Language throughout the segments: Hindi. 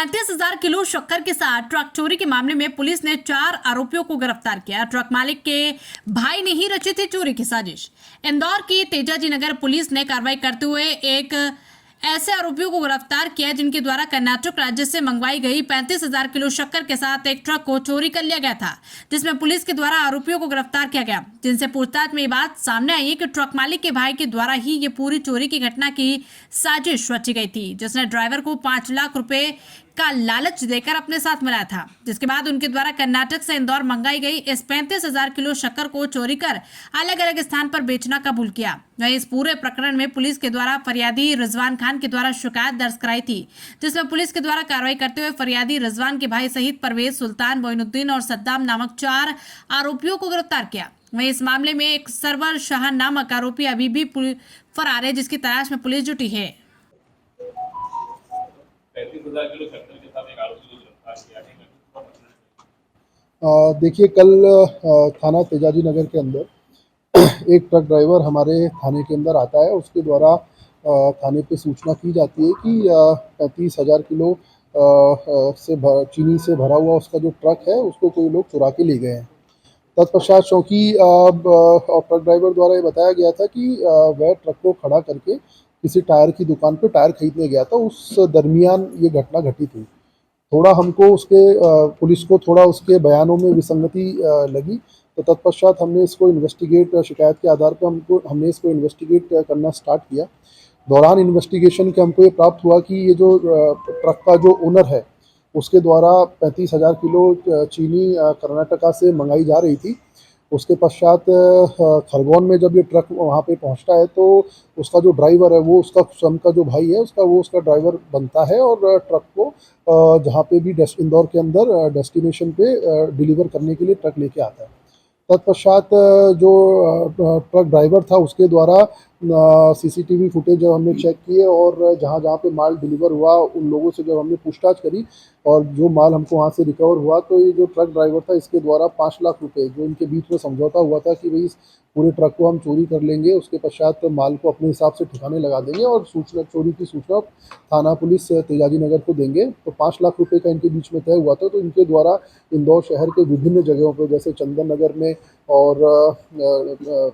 35,000 किलो शक्कर के साथ ट्रक चोरी के मामले में पुलिस ने 4 आरोपियों को गिरफ्तार किया। ट्रक मालिक के भाई ने ही रची थी चोरी की साजिश। इंदौर की तेजाजी नगर पुलिस ने कार्रवाई करते हुए एक ऐसे आरोपियों को गिरफ्तार किया जिनके द्वारा कर्नाटक राज्य से मंगवाई गई 35,000 किलो शक्कर के साथ एक ट्रक को चोरी कर लिया गया था, जिसमें पुलिस के द्वारा आरोपियों को गिरफ्तार किया गया, जिनसे पूछताछ में ये बात सामने आई है कि ट्रक मालिक के भाई के द्वारा ही ये पूरी चोरी की घटना की साजिश रची गई थी, जिसने ड्राइवर को 5 लाख रुपए का लालच देकर अपने साथ मिलाया था, जिसके बाद उनके द्वारा कर्नाटक से इंदौर मंगाई गई इस 35,000 किलो शक्कर को चोरी कर अलग अलग स्थान पर बेचना कबूल किया। वहीं इस पूरे प्रकरण में पुलिस के द्वारा फरियादी रिजवान खान के द्वारा शिकायत दर्ज कराई थी, जिसमें पुलिस के द्वारा कार्रवाई करते हुए फरियादी रिजवान के भाई सहित परवेज, सुल्तान, मोइनुद्दीन और सद्दाम नामक 4 आरोपियों को गिरफ्तार किया। वहीं इस मामले में एक सरवर शाह नामक आरोपी अभी भी फरार है, जिसकी तलाश में पुलिस जुटी है। 35,000 किलो शक्कर के साथ एक आरोपी को गिरफ्तार किया है। देखिए, कल थाना तेजाजी नगर के अंदर एक ट्रक ड्राइवर हमारे थाने के अंदर आता है। उसके द्वारा थाने पे सूचना की जाती है कि 35,000 किलो चीनी से भरा हुआ उसका जो ट्रक है उसको कोई लोग चुरा के ले गए हैं। तत्पश्चात चौकी और ट्रक ड्राइवर द्वारा ये बताया गया था कि वह ट्रक को खड़ा करके किसी टायर की दुकान पे टायर खरीदने गया था। उस दरमियान ये घटना घटित हुई। थोड़ा हमको उसके पुलिस को थोड़ा उसके बयानों में विसंगति लगी, तो तत्पश्चात हमने इसको इन्वेस्टिगेट शिकायत के आधार पर हमने इसको इन्वेस्टिगेट करना स्टार्ट किया। दौरान इन्वेस्टिगेशन के हमको ये प्राप्त हुआ कि ये जो ट्रक का जो ओनर है उसके द्वारा 35,000 किलो चीनी कर्नाटका से मंगाई जा रही थी। उसके पश्चात खरगोन में जब ये ट्रक वहाँ पे पहुँचता है तो उसका जो ड्राइवर है वो उसका स्वयं का जो भाई है उसका ड्राइवर बनता है और ट्रक को जहाँ पे भी इंदौर के अंदर डेस्टिनेशन पे डिलीवर करने के लिए ट्रक लेके आता है। तत्पश्चात जो ट्रक ड्राइवर था उसके द्वारा सीसीटीवी फुटेज जब हमने चेक किए और जहाँ जहाँ पे माल डिलीवर हुआ उन लोगों से जब हमने पूछताछ करी और जो माल हमको वहाँ से रिकवर हुआ, तो ये जो ट्रक ड्राइवर था इसके द्वारा 5 लाख रुपए जो इनके बीच में समझौता हुआ था कि भाई इस पूरे ट्रक को हम चोरी कर लेंगे, उसके पश्चात माल को अपने हिसाब से ठिकाने लगा देंगे और चोरी की सूचना थाना पुलिस तेजाजी नगर को देंगे। तो 5 लाख रुपए का इनके बीच में तय हुआ था। तो इनके द्वारा इंदौर शहर के विभिन्न जगहों पर जैसे चंदन नगर में और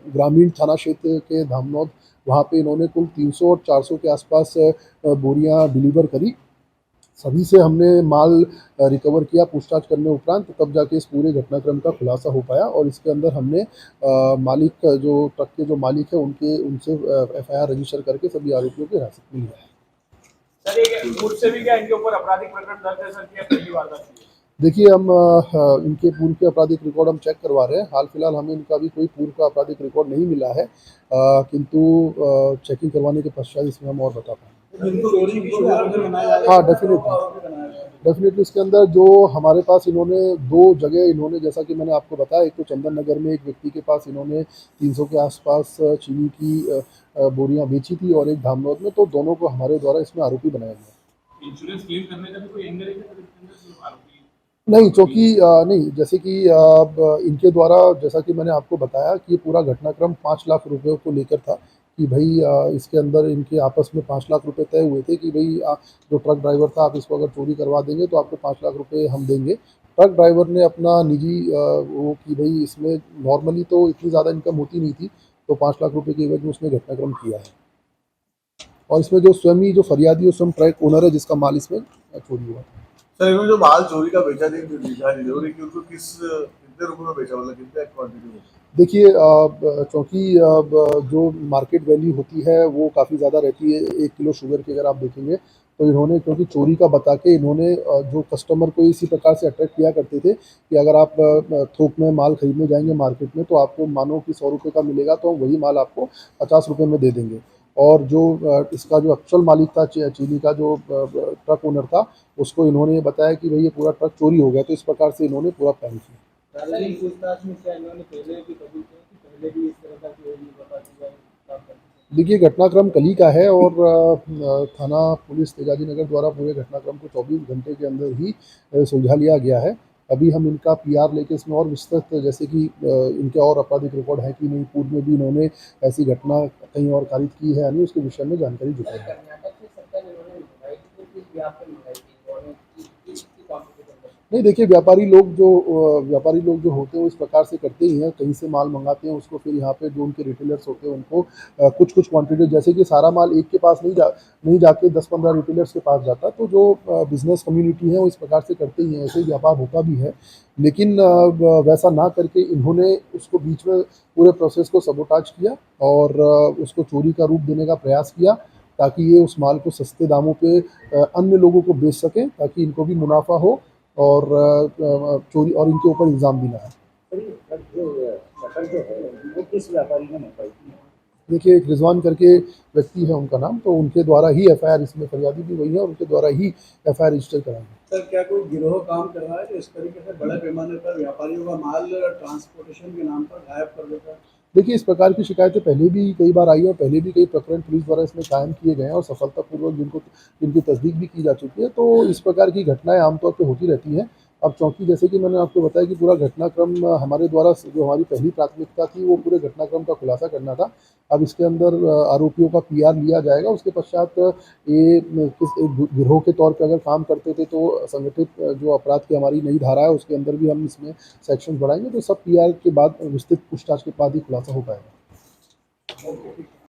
ग्रामीण थाना क्षेत्र के धामनौद, वहाँ पे इन्होंने कुल 300 और 400 के आसपास बोरियां डिलीवर करी। सभी से हमने माल रिकवर किया पूछताछ करने उपरांत, तब जाके इस पूरे घटनाक्रम का खुलासा हो पाया और इसके अंदर हमने मालिक जो ट्रक के जो मालिक है उनसे FIR रजिस्टर करके सभी आरोपियों की हिरासत में लिया है। सर, एक पूर्व से भी क्या इनके ऊपर आपराधिक प्रकरण दर्ज है सर, क्या पहली वारदात है? देखिए, हम इनके पूर्व के आपराधिक रिकॉर्ड हम चेक करवा रहे हैं। हाल फिलहाल हमें इनका भी कोई पूर्व का आपराधिक रिकॉर्ड नहीं मिला है, किंतु चेकिंग करवाने के पश्चात इसमें हम और बता पाएंगे। हाँ, डेफिनेटली इसके अंदर जो हमारे पास इन्होंने 2 जगह इन्होंने, जैसा कि मैंने आपको बताया, एक तो चंदन नगर में एक व्यक्ति के पास इन्होंने 300 के आसपास चीनी की बोरियां बेची थी और एक धामनौद में, तो दोनों को हमारे द्वारा इसमें आरोपी बनाया गया। इंश्योरेंस क्लेम करने का भी कोई एंगल है आरोपी? नहीं, चूँकि नहीं, जैसे कि इनके द्वारा जैसा कि मैंने आपको बताया कि पूरा घटनाक्रम 5 लाख रुपए को लेकर था कि भाई इसके अंदर इनके आपस में 5 लाख रुपए तय हुए थे कि भाई जो ट्रक ड्राइवर था, आप इसको अगर चोरी करवा देंगे तो आपको 5 लाख रुपए हम देंगे। ट्रक ड्राइवर ने अपना निजी वो कि भाई इसमें नॉर्मली तो इतनी ज़्यादा इनकम होती नहीं थी, तो 5 लाख रुपए की एवज में उसने घटनाक्रम किया है। और इसमें जो स्वयं ही जो फरियादी है स्वयं ट्रक ओनर है जिसका माल इसमें चोरी हुआ। सर, इन्होंने जो माल चोरी का बेचा थी डिलीवरी की, उनको कितने रुपए में बेचा, मतलब कितने क्वांटिटी में? देखिए, चूँकि जो मार्केट वैल्यू होती है वो काफ़ी ज़्यादा रहती है। 1 किलो शुगर की अगर आप देखेंगे तो इन्होंने, क्योंकि चोरी का बता के इन्होंने जो कस्टमर को इसी प्रकार से अट्रैक्ट किया करते थे कि अगर आप थोक में माल खरीदने जाएंगे मार्केट में तो आपको मानो कि 100 रुपये का मिलेगा, तो हम वही माल आपको 50 रुपये में दे देंगे। और जो इसका जो एक्चुअल मालिक था चीनी का, जो ट्रक ओनर था, उसको इन्होंने बताया कि भाई ये पूरा ट्रक चोरी हो गया, तो इस प्रकार से इन्होंने पूरा प्लान किया। देखिए, घटनाक्रम कल ही का है और थाना पुलिस तेजाजी नगर द्वारा पूरे घटनाक्रम को 24 घंटे के अंदर ही सुलझा लिया गया है। अभी हम इनका PR लेके इसमें और विस्तृत, जैसे कि इनके और आपराधिक रिकॉर्ड है कि नहीं, पूर्व में भी इन्होंने ऐसी घटना कहीं और कारित की है या नहीं, उसके विषय में जानकारी जुटाई है। नहीं, देखिए व्यापारी लोग जो होते हैं वो इस प्रकार से करते ही हैं, कहीं से माल मंगाते हैं उसको फिर यहाँ पे जो उनके रिटेलर्स होते हैं उनको कुछ कुछ क्वांटिटी, जैसे कि सारा माल एक के पास नहीं जाके 10-15 रिटेलर्स के पास जाता, तो जो बिजनेस कम्युनिटी है वो इस प्रकार से करते ही हैं, ऐसे ही व्यापार होता भी है। लेकिन वैसा ना करके इन्होंने उसको बीच में पूरे प्रोसेस को सबोटाज किया और उसको चोरी का रूप देने का प्रयास किया, ताकि ये उस माल को सस्ते दामों पे अन्य लोगों को बेच सकें, ताकि इनको भी मुनाफा हो और चोरी और इनके ऊपर इल्ज़ाम भी ना आए। वो किस व्यापारी ने मंगवाई थी? देखिए, एक रिजवान करके व्यक्ति है उनका नाम, तो उनके द्वारा ही एफआईआर, इसमें फरियादी भी वही है, उनके द्वारा ही एफआईआर रजिस्टर कराई है। सर, क्या कोई गिरोह काम कर रहा है जो इस तरीके से बड़े पैमाने पर व्यापारियों का माल ट्रांसपोर्टेशन के नाम पर गायब कर देता है? देखिए, इस प्रकार की शिकायतें पहले भी कई बार आई है और पहले भी कई प्रकरण पुलिस द्वारा इसमें कायम किए गए हैं और सफलतापूर्वक जिनकी तस्दीक भी की जा चुकी है। तो इस प्रकार की घटनाएं आमतौर पे होती रहती हैं। अब चूँकि जैसे कि मैंने आपको बताया कि पूरा घटनाक्रम हमारे द्वारा जो हमारी पहली प्राथमिकता थी वो पूरे घटनाक्रम का खुलासा करना था। अब इसके अंदर आरोपियों का पीआर लिया जाएगा, उसके पश्चात ये किस एक गिरोह के तौर पे अगर काम करते थे तो संगठित जो अपराध की हमारी नई धारा है उसके अंदर भी हम इसमें सेक्शन बढ़ाएंगे, तो सब पीआर के बाद विस्तृत पूछताछ के बाद ही खुलासा हो पाएगा।